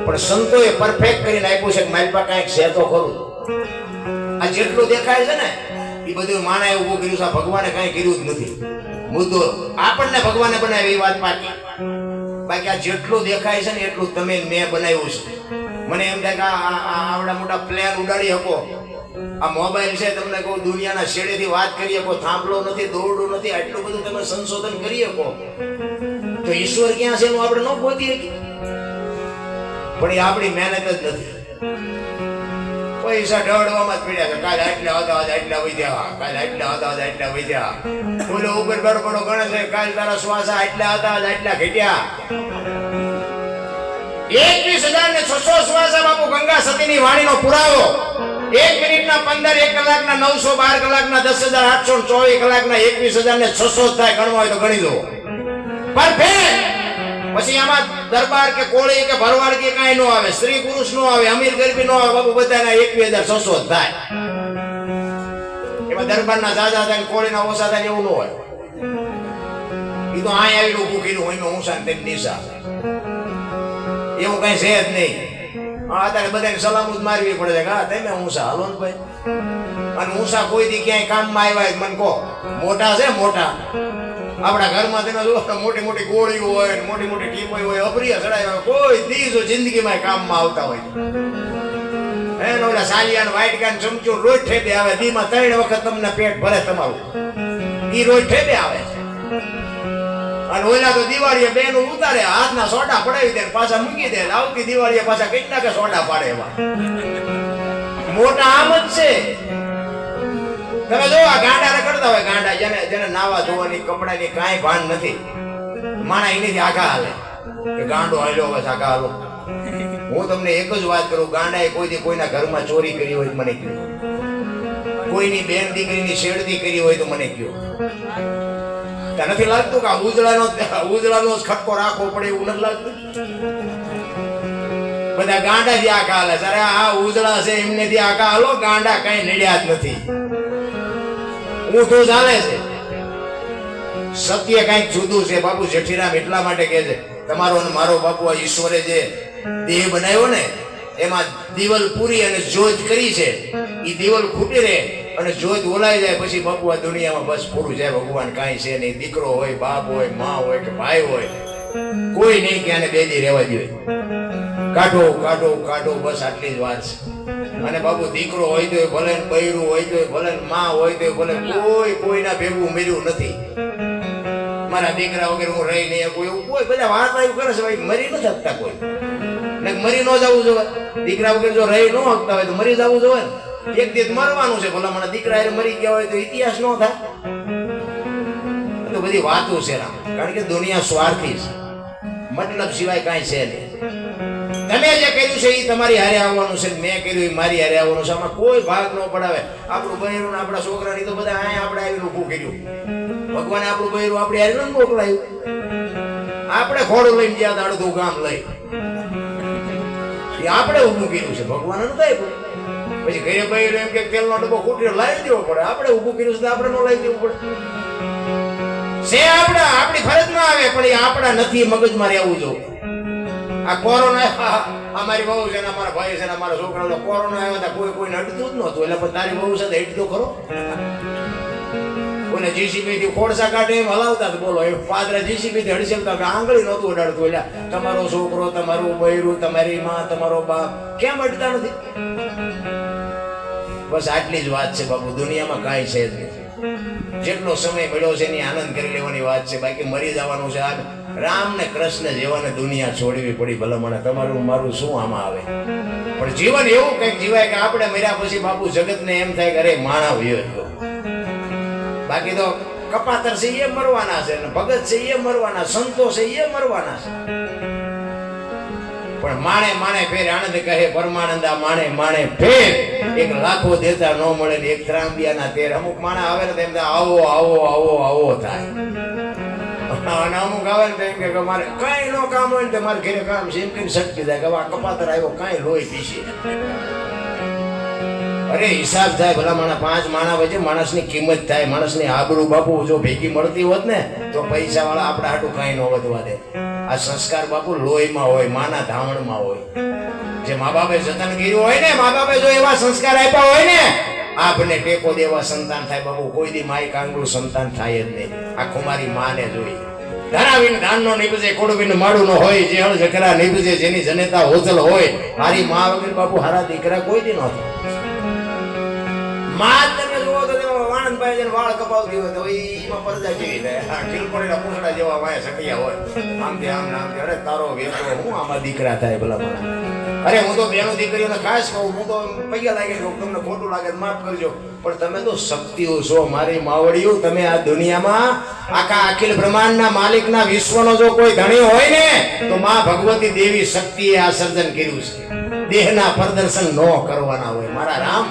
પણ સંતોએ પરફેક્ટ કરીને આપ્યું છે કે મારી પાસે કાંઈક છે તો ખરું. આ જેટલું દેખાય છે ને એ બધું માણાએ ઊભું કર્યું છે, ભગવાને કાંઈ કર્યું જ નથી. મુદ્દો આપણને ભગવાને બનાવી એ વાત પાકી. બાકી આ જેટલું દેખાય છે ને એટલું તમે મેં બનાવ્યું છે. મને એમ થાય કે આવડા મોટા પ્લેન ઉડાડી શકો, આ મોબાઈલ છે તમને કહું દુનિયાના છેડેથી વાત કરી શકો, થાંભલો નથી, દોરડું નથી, આટલું બધું તમે સંશોધન કરી શકો, તો ઈશ્વર ક્યાં છે એનું આપણે ન ગોતી શકીએ. પણ એ આપણી મહેનત જ નથી. પૈસા ઢળવામાં જ પડ્યા છે. કાલે આટલા હતા આટલા વધ્યા, કાલે આટલા હતા આટલા વધ્યા. બોલો ઉપર બરોબરો ગણે છે, કાલે તારા શ્વાસ આટલા હતા આટલા ઘટ્યા. 21,600 શ્વાસ બાપુ ગંગા સતીની વાણીનો પુરાવો. 1 મિનિટના 15, 1 કલાકના 900, 12 કલાકના 10,824 કલાકના 21,600 થાય. ગણવા હોય તો ગણી લો. પરફેક્ટ. પછી આમાં દરબાર કે કોળી કે ભરવાડ કે કાંઈ ન આવે, સ્ત્રી પુરુષ નો આવે, અમીર ગરીબી નો આવે, બાપુ બધાના 21,600 થાય. એમાં દરબારના જાજા થાય, કોળીના ઓછા થાય એવું ન હોય. એ તો આય આવીને ઊભું કર્યું, એમાં ઊંસા તેમ દિશા એવું કઈ છે જ નહીં. અત્યારે બધાને સલામ જ મારવી પડે છે. હા તમે ઊંસા હાલો ને ભાઈ. અને ઊંસા કોઈ દી ક્યાંય કામમાં આવ્યા મને કહો. મોટા છે મોટા આપણા ઘરમાં તેના જો મોટી મોટી ગોળીઓ હોય, મોટી મોટી ટીપોઈ હોય, અભરિયા ચડાવ્યા, કોઈ દીજો જિંદગીમાં કામમાં આવતા હોય. એને ઓલા સાલિયાન વાટકાન ચમચું રોજ ઠેબે આવે, દીમાં 3 વખત તમને પેટ ભરે તમારું. ઈ રોજ ઠેબે આવે છે. અને ઓલા તો દિવાળીએ બેનું ઉતારે, હાથના સોડા પડાવી દે, પાછા મૂકી દે. આવતી દિવાળીએ પાછા કઈ નાખે સોડા પાડે. એવા મોટા આમ જ છે. તમે જો આ ગાંડા રખડતા હોય, ગાંડા જેને નાવા ધોવાની કપડાની કાંઈ ભાન નથી, માણા એની આગા હાલે કે ગાંડો હાલ્યો બસ આગા હાલો. હું તમને એક જ વાત કરું, ગાંડાએ કોઈથી કોઈના ઘરમાં ચોરી કરી હોય મને કહ્યું, કોઈની બેન દીકરીની છેડતી કરી હોય તો મને કહ્યું. ત્યાં નથી લાગતું કે ઉજળાનો ખટકો રાખવો પડે એવું નથી લાગતું? બધા ગાંડા થી આગા હાલે. જયારે આ ઉજળા છે એમને થી આગા હાલો, ગાંડા કઈ નડ્યા જ નથી. ઊંધું ચાલે છે. સત્ય કઈક જુદું છે બાપુ. જેઠીરામ એટલા માટે કહે છે તમારો અને મારો બાપુ આ ઈશ્વરે જે દેહ બનાવ્યો ને એમાં દિવાલ પૂરી અને જોત કરી છે. એ દિવાલ ખૂટી રહે અને જોત ઓલાઈ જાય પછી બાપુ આ દુનિયામાં બસ પૂરું જાય. ભગવાન કાંઈ છે નહીં. દીકરો હોય, બાપ હોય, માં હોય કે ભાઈ હોય, કોઈ નહીં કે આને બેદી રહેવા જોઈએ. કાઢો કાઢો કાઢો, બસ આટલી જ વાત છે. અને બાપુ દીકરો હોય તો ભલે, બૈરું હોય તો ભલે, માં હોય તો ભલે, કોઈ કોઈના ભેગું મર્યું નથી. મારા દીકરા વગેરે હું રહી નહીં કોઈ એવું કોઈ બધા વાત એવું કરે છે. ભાઈ મરી નથી શકતા કોઈ, ને મરી ન જવું જોઈએ. દીકરા વગેરે જો રહી ન શકતા હોય તો મરી જવું જોઈએ ને. એક દિવસ મરવાનું છે. ભલા મને દીકરા એ મરી ગયા હોય તો ઇતિહાસ ન થાય. તો બધી વાતો છે રામ, કારણ કે દુનિયા સ્વાર્થી છે, મતલબ સિવાય કાંઈ છે નહીં. તમે જે કર્યું છે એ તમારી હારે આવવાનું છે, મેં કર્યું એ મારી હારે આવવાનું છે. આમાં કોઈ ભાગ ન પડાવે. આપણું બહેરું ને આપણા છોકરાની તો બધા અહીંયા આપણે આવીને ઊભું કર્યું. ભગવાને આપણું બહેરું આપણી હારે ન મોકલાયું. આપણે ખોડું લઈને ગયા અડધું ગામ લઈ, એ આપણે ઊભું કર્યું છે. ભગવાન નથી આપ્યું. પછી ઘરે બહેરું એમ કે તેલનો ડબ્બો ખૂટ્યો લાવી દેવો પડે. આપણે ઊભું કર્યું છે તો આપણે ન લાવી દેવું પડે. છે આપણી ફરજમાં આવે, પણ એ આપણા નથી. મગજમાં રહેવું જોઈએ. આ કોરોના અમારી બહુ છે ને અમારા ભાઈ છે ને અમારા છોકરા કોરોના આવ્યા હતા, કોઈ કોઈને અડતું જ નહોતું. એટલે પણ તારી બહુ છે તો હેઠ તો ખરો. કોઈને જીસીબી થી ખોડસા કાઢે એમ હલાવતા તો બોલો, એ પાદરા જીસીબી થી હડસેલતા આંગળી નહોતું અડાડતું. એટલે તમારો છોકરો, તમારું બૈરું, તમારી માં, તમારો બાપ કેમ અડતા નથી? બસ આટલી જ વાત છે બાપુ. દુનિયામાં કાંઈ છે જ નથી. જેટલો સમય મળ્યો છે એની આનંદ કરી લેવાની વાત છે. બાકી મરી જવાનું છે. આ રામ ને કૃષ્ણ જેવાને દુનિયા છોડવી પડી. ભલામણ તમારું મારું શું આમાં આવે? પણ જીવન એવું કંઈક જીવાય કે આપણે મર્યા પછી બાપુ જગતને એમ થાય કે અરે માણા વયો. બાકી તો કપાતર છે એ મરવાના છે, અને ભગત છે એ મરવાના, સંતો છે એ મરવાના છે. પણ માણે માણે ફેર આનંદ કહે પરમાનંદા માણે માણે ફેર. એક લાખો દેતા ન મળે ને એક ત્રાંબિયાના તેર. અમુક માણા આવે ને તેમ આવો આવો આવો આવો થાય, અને અમુક આવે ને તેમ કે મારે કઈ નો કામ હોય ને મારે ઘરે કામ છે એમ કઈ શક્તિ થાય કે આ કપાતર આવ્યો કઈ લોહી પીશે. અરે હિસાબ થાય ભલા માણા, 5 માણા વચ્ચે માણસની કિંમત થાય, માણસની આબરૂ બાપુ જો ભેગી મળતી હોત ને તો પૈસા વાળા આપણા હાટું કઈ ન વધવા દે. આ સંસ્કાર બાપુ લોહીમાં હોય, માના ધાવણમાં હોય. જે મા બાપે જતન કર્યું હોય ને, મા બાપે જો એવા સંસ્કાર આપ્યા હોય ને, આપને ટેકો દેવા સંતાન થાય બાપુ. કોઈ દી માઈ કાંગડું સંતાન થાય જ નહીં. આ કુમારી માને જોઈ ધરાવીને ધાન નો નીપજે, કોડવીને માડું નો હોય, જે હળ જખરા નીપજે, જેની જનેતા હોજલ હોય. હારી મા વગર બાપુ હારા દીકરા કોઈ દી ન થાય. માં તમે જોવો તો વાણંદભાઈ જેને વાળ કપાવતી હોય તો એમાં પરજા જેવી થાય. હા, ખીલપડીના પૂંછડા જેવા વાય સટિયા હોય, આમથી આમ નામથી. અરે તારો વેતો હું આમાં દીકરા થાય ભલા મને. અરે હું તો બેનો દીકરીઓને ખાસ કહું, હું તો પૈયા લાગે કહું, તમને ખોટું લાગે માફ કરજો, પણ તમે તો શક્તિઓ છો મારી માવડીઓ. તમે આ દુનિયામાં આખા અખિલ બ્રહ્માંડના માલિકના વિશ્વનો જો કોઈ ધણી હોય ને તો માં ભગવતી દેવી શક્તિએ આ સર્જન કર્યું છે. દેહના પ્રદર્શન ન કરવાના હોય. મારા રામ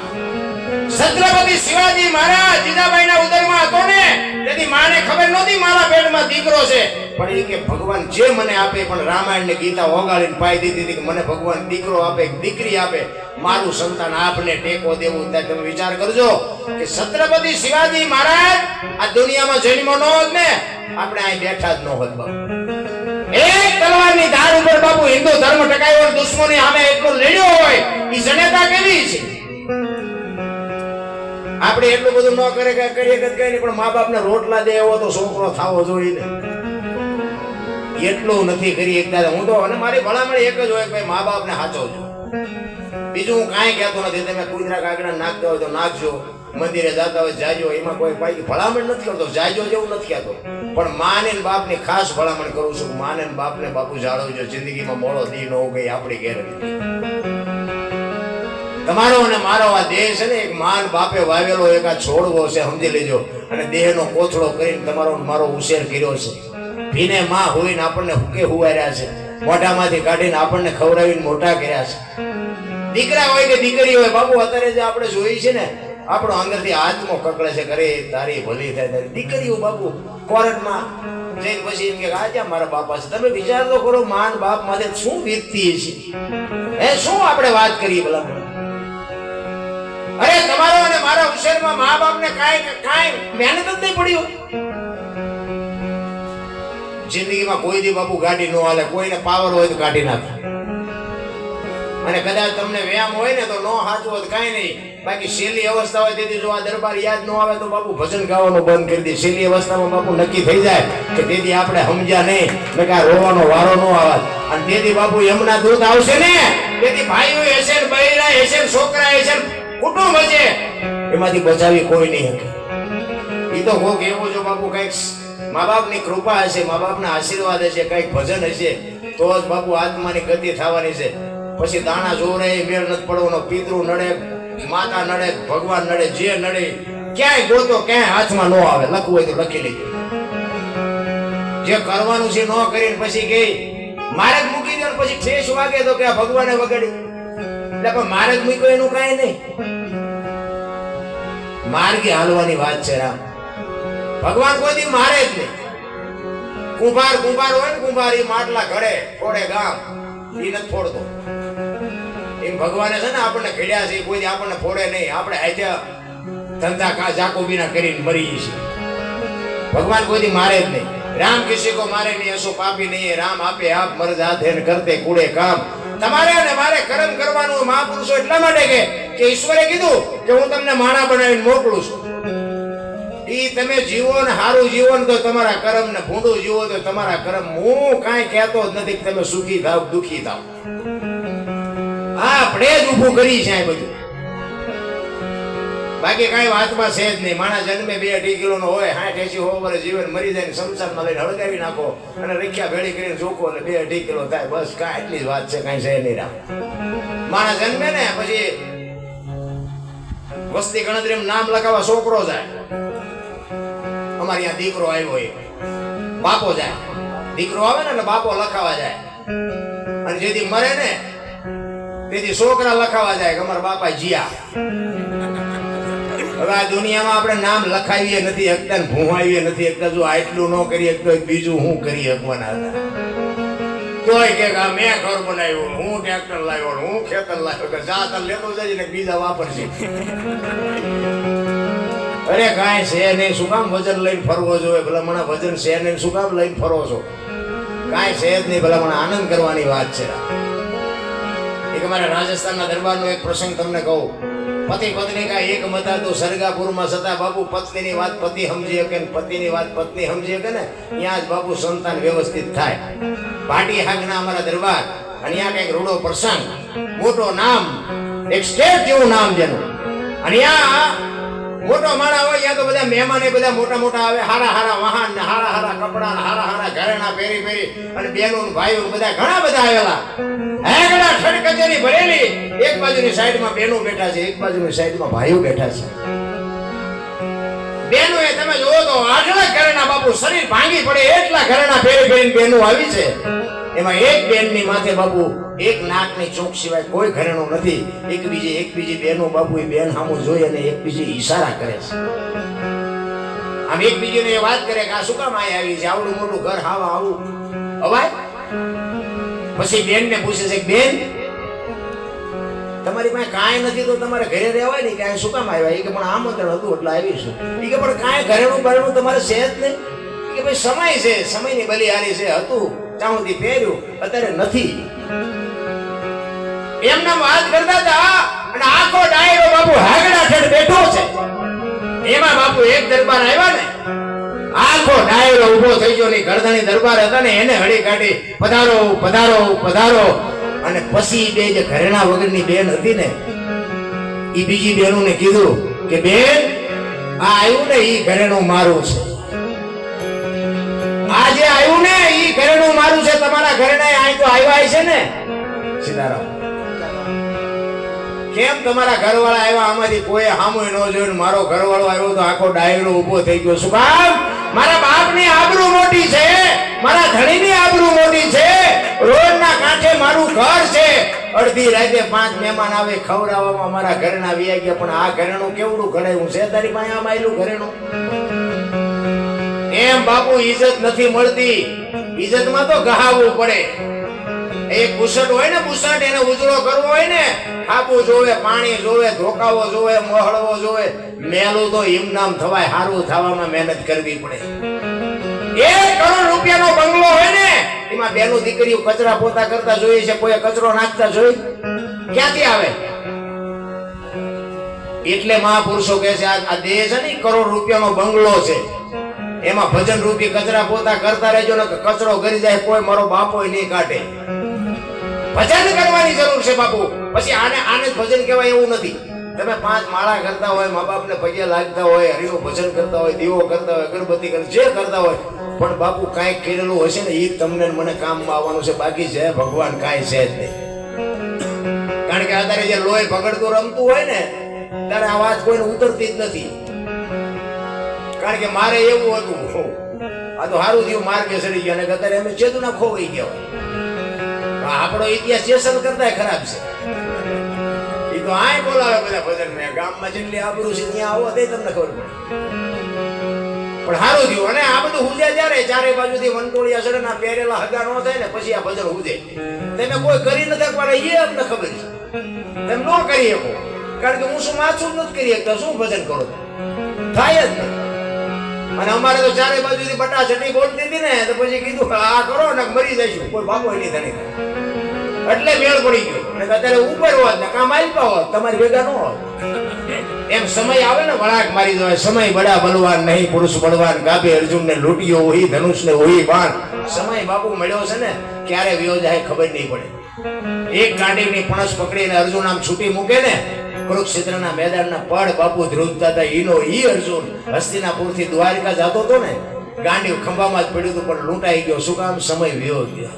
છત્રપતિ શિવાજી મહારાજ જીજાબાઈના ઉદરમાં હતો ને, તેથી માને ખબર નહોતી મારા પેટમાં દીકરો છે. પણ એ કે ભગવાન જે મને આપે, પણ રામાયણ ને ગીતા ઓગાળીને પાઈ દીધી હતી કે મને ભગવાન દીકરો આપે દીકરી આપે, મારું સંતાન આપને ટેકો દેવું. ત્યારે તમે વિચાર કરજો કે છત્રપતિ શિવાજી મહારાજ આ દુનિયામાં જન્મ ન હોત ને, આપણે અહીં બેઠા જ ન હોત બાપુ. એક તલવારની ધાર ઉપર બાપુ હિન્દુ ધર્મ ટકાયો, દુશ્મની સામે એટલો લડ્યો હોય, એ જનતા કેવી છે. આપણે એટલું બધું ન કરે કે કરીએ કે કઈ નહીં, પણ મા બાપને રોટલા દે એવો તો છોકરો થાવો જોઈએ ને. એટલું નથી કરી એકતા. હું તો અને મારી ભલામણ એક જ હોય કે મા બાપને સાચવજો. બીજું હું કાંઈ કહેતો નથી. તમે કુતરા કાગડા નાખતા હોય તો નાખજો, મંદિરે જતા હોય જાજો, એમાં કોઈ પાછી ભલામણ નથી કરતો, જાજો જેવું નથી કહેતો. પણ માને ને બાપની ખાસ ભલામણ કરું છું. માને ને બાપને બાપુ જાળવજો. જિંદગીમાં મોડો દી ન ગઈ આપણી ગેરંટી. તમારો અને મારો આ દેહ છે ને, એક માન બાપે વાવેલો એક આ છોડવો છે, સમજી લેજો. અને દેહનો કોથળો કરીને તમારો મારો ઉછેર કર્યો છે. ભીને માં હોઈને આપણને હુકે હુવાર્યા છે, મોઢામાંથી કાઢીને આપણને ખવડાવીને મોટા કર્યા છે. દીકરા હોય કે દીકરી હોય બાપુ, અત્યારે જે આપણે જોઈ છે ને, આપણો અંદરથી આત્મો કકળે છે, કરે તારી ભલી થાય તારી. દીકરીઓ બાપુ કોર્ટમાં જઈને પછી એમ કે આજે મારા બાપા છે. તમે વિચાર તો કરો, માન બાપ માટે શું વીતતી છે. શું આપણે વાત કરીએ ભલા. અરે તમારો અને મારા ઉછેરમાં મા બાપને કાંઈ મહેનત જ નહીં પડી હોય. જિંદગીમાં કોઈ દી બાપુ ગાડી ન હાલે, કોઈને પાવર હોય તો કાઢી નાખે. અને કદાચ તમને વ્યાયામ હોય ને તો નો સાચું હોય કાંઈ નહીં. બાકી છેલ્લી અવસ્થા હોય તેથી જો આ દરબાર યાદ ન આવે તો બાપુ ભજન ગાવાનું બંધ કરી દે. છેલ્લી અવસ્થામાં બાપુ નક્કી થઈ જાય કે તેથી આપણે સમજ્યા નહીં, મેં કાંઈ રોવાનો વારો ન આવે. અને તેથી બાપુ યમના દૂત આવશે ને, તેથી ભાઈઓ હશે ને, બૈરા હશે ને, છોકરા હશે ને, કુટુંબ હશે, એમાંથી બચાવી કોઈ નહીં શકે. એ તો કોક એવો જો બાપુ કઈક મા બાપની કૃપા હશે, મા બાપના આશીર્વાદ હશે, કઈક ભજન હશે તો જ બાપુ આત્માની ગતિ થવાની છે. પછી દાણા જોરે મેળ નથી પડવાનો. પિતૃ નડે, માતા નડે, ભગવાન નડે, જે નડે ક્યાંય ગોતો ક્યાંય હાથમાં ન આવે. લખવું હોય તો લખી લેજો. જે કરવાનું છે ન કરીને પછી કે મારે જ મૂકી દે, પછી ઠેસ વાગે તો કે ભગવાને વગાડી. એટલે પણ મારે જ મૂક્યો એનું કાંઈ નહીં. માર્ગે હાલવાની વાત છે રામ. ભગવાન કોઈ દી મારે જ નહીં. કુંભાર હોય ને, કુંભાર એ માટલા ઘડે ફોડે ગામ, એ નથી ફોડતો. એમ ભગવાને છે ને આપણને ઘડ્યા છે, કોઈ દી આપણને ફોડે નહીં. આપણે આજે ધંધા જાકોબીના કરીને મરી છીએ. ભગવાન કોઈ દી મારે જ નહીં. રામ કિસી કો મારે નહીં, એસો પાપી નહીં. રામ આપે આપ મર જાતે કરતે કુડે કામ. તમારે અને મારે કર્મ કરવાનું મહાપુરુષો એટલા માટે કે ઈશ્વરે કીધું કે હું તમને માણા બનાવીને મોકલું છું. ઈ તમે જીવો ને સારું જીવો ને તો તમારા કર્મ ને, ભૂંડું જીવો તો તમારા કર્મ. હું કાંઈ કહેતો જ નથી કે તમે સુખી થાવ દુખી થાવ. આપણે જ ઊભું કરી છે આ બધું. બાકી કઈ વાતમાં છે જ નહીં. માણસ જન્મે 2-2.5 કિલો નો હોય, 60-80 વર્ષ જીવન મરી જાય, સંસારમાં લઈને હળગાવી નાખો અને રખ્યા ભેળી કરીને જોખો ને 2-2.5 કિલો થાય. બસ કાંઈ એટલી જ વાત છે, કાંઈ છે નહીં. રામ માણસ જન્મે ને પછી વસ્તી ગણતરીમાં નામ લખાવવા છોકરો જાય. અમારે અહીંયા દીકરો આવ્યો એ બાપો જાય, દીકરો આવે ને એટલે બાપો લખાવા જાય, અને જેથી મરે ને તેથી છોકરા લખાવા જાય કે અમારા બાપા જીયા. હવે આ દુનિયામાં આપણે નામ લખાવીએ નથી એકતા ને ભૂવાવીએ નથી એકતા. જો આટલું ન કરીએ તો બીજું હું કરી શકવાના હતા? તોય કે મેં ઘર બનાવ્યું, હું ટ્રેક્ટર લાવ્યો, હું ખેતર લાવ્યો, કે જા તર લેતો જજે ને બીજા વાપરશે. અરે કાંઈ છે નહીં, શું કામ વજન લઈને ફરવો જોઈએ? ભલા મને વજન છે નહીં, શું કામ લઈને ફરવો છો? કાંઈ છે જ નહીં, ભલા મને આનંદ કરવાની વાત છે. એક અમારા રાજસ્થાનના દરબારનો એક પ્રસંગ તમને કહું. પતિ પત્ની કા એક મતા તો સરગાપુરમાં છતાં બાપુ પત્નીની વાત પતિ સમજી શકે ને પતિની વાત પત્ની સમજી શકે ને ત્યાં જ બાપુ સંતાન વ્યવસ્થિત થાય. ભાટી હાગના અમારા દરબાર, અને ત્યાં કઈક રૂડો પ્રસંગ, મોટો નામ, એક સ્ટેટ જેવું નામ જેનું, અને ત્યાં મોટો માણા હોય ત્યાં તો બધા મહેમાન બધા મોટા મોટા આવે, હારા હારા વાહન ને હારા હારા કપડા ને હારા હારા ઘરેણા પહેરી પહેરી, અને બહેનો ભાઈઓ બધા ઘણા બધા આવેલા. હેગડા ઠડ કચેરી ભરેલી, એક બાજુની સાઈડમાં બહેનો બેઠા છે, એક બાજુની સાઈડમાં ભાઈઓ બેઠા છે. બહેનો એ તમે જોવો તો આટલા ઘરેણા બાપુ શરીર ભાંગી પડે એટલા ઘરેણા પહેરી પહેરીને બહેનો આવી છે. એમાં એક બેનની માથે બાપુ એક નાકની ચોક સિવાય કોઈ ઘરેણું નથી. એકબીજી બહેનો બાપુ એ બેન સામું જોઈ અને એકબીજી ઈશારા કરે છે. આમ એકબીજીને એ વાત કરે કે આ શું કામ અહીં આવી છે, આવડું મોટું ઘર હાવા આવું અવાય. પછી બેન ને પૂછે છે, બેન તમારી પાસે કાંઈ નથી તો તમારે ઘરે રહેવાય ને, કાંઈ શું કામ આવ્યા? એ કે પણ આમંત્રણ હતું એટલે આવીશું. એ કે પણ કાંઈ ઘરેણું બરેણું તમારે છે જ નહીં? કે ભાઈ સમય છે, સમયની બલિહારી છે, હતું ચાહુંથી પહેર્યું, અત્યારે નથી. એમના વાત કરતા હતા અને આખો ડાયરો બાપુ હાગડા ઠેઠ બેઠો છે. એમાં બાપુ એક દરબાર આવ્યા ને, આખો ડાયરો ઉભો થઈ ગયો. ની ગરદણી દરબાર હતા ને એને હળી કાઢી, પધારો પધારો પધારો. અને પછી બે જે ઘરેણા વગરની બેન હતી ને, એ બીજી બહેનોને કીધું કે બેન આ આવ્યું ને ઈ ઘરેણું મારું છે, આ જે આવ્યું ને ઈ ઘરેણું મારું છે. તમારા ઘરેણા અહીં તો આવ્યા છે ને? સીતારામ. કેમ તમારા ઘરવાળા આવ્યા? આમાંથી કોઈ હામુય ન જોયું, મારો ઘરવાળો આવ્યો તો આખો ડાયરો ઉભો થઈ ગયો. શું કામ? મારા બાપની આબરૂ મોટી છે, મારા ધણીની આબરૂ મોટી છે, રોડના કાંઠે મારું ઘર છે. અડધી રાતે 5 મહેમાન આવે, ખવડાવવામાં મારા ઘરેણા વ્યા ગયા. પણ આ ઘરેણું કેવડું ઘડાયું છે તારી પાસે? આમ આયલું ઘરેણું. એમ બાપુ ઇજ્જત નથી મળતી, ઇજ્જતમાં તો ગહાવવું પડે. એક બુસટ હોય ને, બુસટ એને ઉજળો કરવો હોય ને, ખાબુ જોવે, પાણી જોવે, ધોકાવો જોવે, મોહળવો જોવે. મેલું તો ઇમનામ થવાય, હારું થવામાં મહેનત કરવી પડે. 1 કરોડ રૂપિયાનો બંગલો હોય ને, એમાં બેનું દીકરીઓ કચરા પોતા કરતા જોઈએ છે, કોઈ કચરો નાખતા જોઈ? ક્યાંથી આવે? એટલે મહાપુરુષો કહે છે આ દેહ છે ને કરોડ રૂપિયાનો બંગલો છે, એમાં ભજન રૂપી કચરા પોતા કરતા રહેજો ને, કચરો કરી જાય કોઈ મારો બાપો નહીં કાઢે. ભજન કરવાની જરૂર છે બાપુ. પછી આને જ ભજન કહેવાય એવું નથી. તમે 5 માળા કરતા હોય, મા બાપને પગે લાગતા હોય, હરિનું ભજન કરતા હોય, દીવો કરતા હોય, અગરબત્તી કરે, જે કરતા હોય, પણ બાપુ કાંઈક કરેલું હશે ને એ તમને મને કામમાં આવવાનું છે. બાકી છે ભગવાન કાંઈ છે જ નહીં. કારણ કે અત્યારે જે લોહી પકડતું રમતું હોય ને ત્યારે આ વાત કોઈને ઉતરતી જ નથી. કારણ કે મારે એવું હતું, આ તો સારું થયું માર્ગે ચડી ગયા, ને અત્યારે અમે ચેતના ખોવાઈ ગયા હોય. આપણો ઇતિહાસ ચેસન કરતા ખરાબ છે. એ તો આય બોલાવે બધા ભજન ને, ગામમાં જેટલી આબરૂ છે ત્યાં આવો તે તમને ખબર પડે. પણ સારું થયું. અને આ બધું હુજે જ્યારે ચારે બાજુથી વંટોળિયા ચડે ને પહેરેલા હગા ન થાય ને પછી આ ભજન હુજે. તમે કોઈ કરી નથી શકવાના એ અમને ખબર છે. તમે ન કરી શકો, કારણ કે હું શું માથું નથી કરી શકતા, શું ભજન કરો થાય જ નહીં. અને અમારે તો ચારે બાજુથી બટા ચટણી બોલતી હતી ને તો પછી કીધું આ કરો ને મરી જઈશું, કોઈ ભાગો નહીં થાય. એટલે મેળ પડી ગયો. અને અત્યારે ઉપર હોત ને કામ આપ્યા હોત, તમારી ભેગા ન હોત. એમ સમય આવે ને વળાક મારી દેવાય. સમય બડા બલવાન નહીં, પુરુષ બળવાન. ગાભે અર્જુન ને લૂંટ્યો હોય, ધનુષ ને હોય બાણ. સમય બાપુ મળ્યો છે ને ક્યારે વિયો જાય ખબર નહીં પડે. એક ગાંડીવની પણસ પકડીને અર્જુન આમ છૂટી મૂકે ને, કુરુક્ષેત્રના મેદાનના પડ બાપુ ધ્રુજતા હતા. ઈ અર્જુન હસ્તિનાપુરથી દ્વારિકા જતો હતો ને, ગાંડીવ ખંભામાં જ પડ્યું હતું પણ લૂંટાઈ ગયો. શું કામ? સમય વિયો ગયો.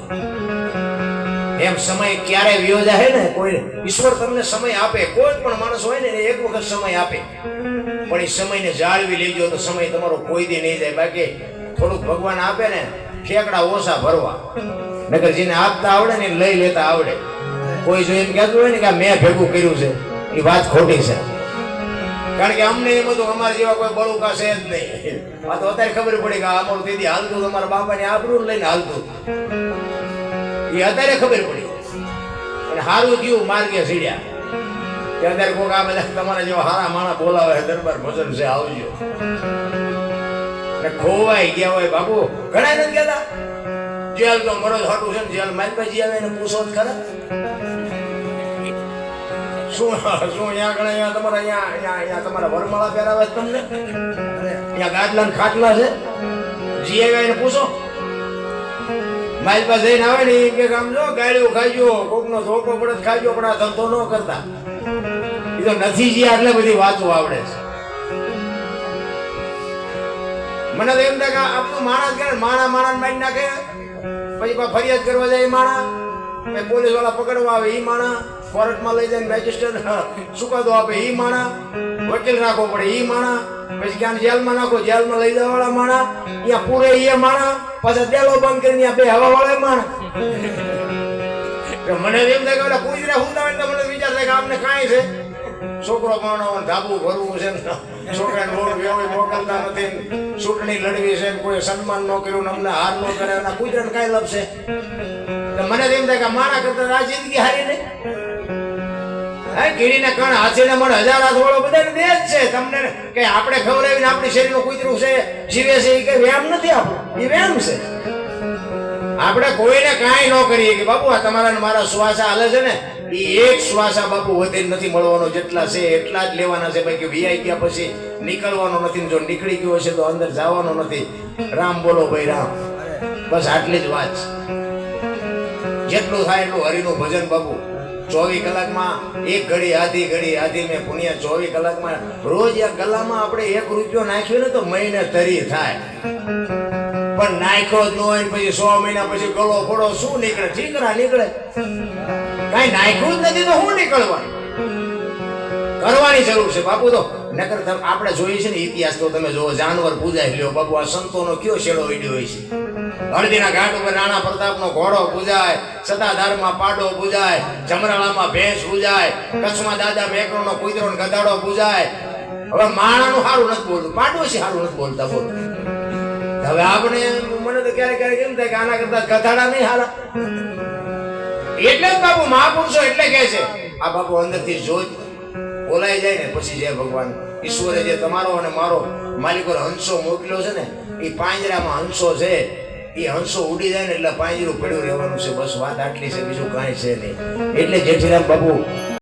એમ સમય ક્યારે વિયો જાય ને, કોઈ ઈશ્વર તમને સમય આપે. કોઈ પણ માણસ હોય ને એક વખત સમય આપે. પણ એ સમયને જાળવી લેજો તો સમય તમારો કોઈ દી નહીં જાય. બાકી થોડુંક ભગવાન આપે ને ઠેકડા ઓછા ભરવા, નકર જેને આપતા આવડે ને લઈ લેતા આવડે. કોઈ જો એમ કહેતું હોય ને કે મેં ભેગું કર્યું છે, એ વાત ખોટી છે. કારણ કે અમને એ બધું અમારા જેવા કોઈ બળુકા છે જ નહીં. આ તો અત્યારે ખબર પડી કે અમારું દીદી હાલતું તમારા બાપાને આબરૂ લઈને હાલતું, એ અત્યારે ખબર પડી. અને સારું થયું માર્ગે સીડ્યા કે અત્યારે કોઈક આ બધા તમારા જેવા હારા માણા બોલાવે દરબાર ભજન છે આવજો. ખોવાઈ ગયા હોય બાપુ ઘણા નથી કહેતા જેલ તો મરદ હાટું છે ને જેલ માલપાજી આવે એને પૂછો જ ખરા શું શું અહીંયા ઘણા તમારા અહીંયા તમારા વરમાળા પહેરાવે તમને, અહીંયા ગાદલા ને ખાટલા છે, જી આવ્યા એને પૂછો. માલપા જઈને આવે ને એ કે આમ જો ગાળ્યું ખાઈજો, કોકનો ધોકો પડે ખાઈજો, પણ આ ધંધો ન કરતા. એ તો નથી જી આટલે બધી વાતો આવડે છે. મને તો એમ થાય કે આ બધું માણસ કે માણા મારી નાખે, પછી ફરિયાદ કરવા જાય માણા, પોલીસ વાળા પકડવા આવે એ માણા, કોર્ટમાં લઈ જાય મેજિસ્ટ્રેટ ચુકાદો આપે એ માણા, વકીલ રાખવો પડે એ માણા, પછી ક્યાં જેલમાં નાખો જેલમાં લઈ જવા વાળા માણા, અહીંયા પૂરે એ માણા, પાછા ડેલો બંધ કરીને બે હવા વાળા માણા. મને એમ થાય કે કુતરા હુંતા હોય તો મને વિચાર થાય કે આમને કાંઈ છે, છોકરો ભણવાનો ધાબુ ભરવું છે, છોકરાને મોડ વ્યવહાર મોકલતા નથી, ચૂંટણી લડવી છે, કોઈ સન્માન ન કર્યું, અમને હાર ન કરે, કુતરાને કાંઈ લપશે. મને એમ થાય કે મારા કરતા આ જિંદગી હારી નહીં. હા, કીડીને કણ હાથીને મળે 1000 હાથ વાળો બધાને દે જ છે. તમને કે આપણે ખવડાવીને આપણી શરીરનું કૂતરું છે જીવે છે એ કઈ વ્યાયામ નથી, આપણો એ વ્યાયામ છે. આપણે કોઈને કાંઈ ન કરીએ કે બાપુ આ તમારા ને મારા શ્વાસા હાલે છે ને, એ એક શ્વાસા બાપુ વધે નથી મળવાનો, જેટલા છે એટલા જ લેવાના છે. ભાઈ કે વીઆઈ ગયા પછી નીકળવાનો નથી, જો નીકળી ગયો છે તો અંદર જવાનો નથી. રામ બોલો ભાઈ રામ, બસ આટલી જ વાત. જેટલું થાય એટલું હરિનું ભજન બાપુ. 24 કલાકમાં એક ઘડી આધી મેં પુણ્યા 24 કલાકમાં રોજ આ ગલામાં આપણે 1 રૂપિયો નાખ્યો ને તો મહિને તરી થાય, પણ નાખ્યો જ ન હોય પછી 100 મહિના પછી ગળો ફોડો શું નીકળે? ઠીકરા નીકળે. કઈ નાખ્યું જ નથી તો શું નીકળવાનું? કરવાની જરૂર છે બાપુ. તો નકર આપણે જોઈએ છે ને ઇતિહાસ તો તમે જોવો, જાનવર પૂજાય લ્યો બાપુ. આ સંતોનો કયો શેડો વીડ્યો હોય છે. હળદીના ઘાટ ઉપર રાણા પ્રતાપનો ઘોડો પૂજાય, સતાધારમાં પાડો પૂજાય, જમરાળામાં ભેંસ પૂજાય, કચ્છમાં દાદા મેકરણનો કૂતરો ને ગધાડો પૂજાય. હવે માણાનું સારું નથી બોલતું, પાડોશી સારું નથી બોલતા. બોલો હવે આપણે મને તો ક્યારેક એમ થાય કે આના કરતા ગધાડા નહીં હારા. એટલે જ બાપુ મહાપુરુષો એટલે કહે છે આ બાપુ અંદરથી જોઈ બોલાઈ જાય ને પછી જે ભગવાન ઈશ્વરે જે તમારો અને મારો માલિકો હંસો મોકલ્યો છે ને, એ પાંજરામાં હંસો છે, એ હંસો ઉડી જાય ને એટલે પાંજરું પડ્યું રહેવાનું છે. બસ વાત આટલી છે, બીજું કાંઈ છે નહીં. એટલે જેઠીરામ બાપુ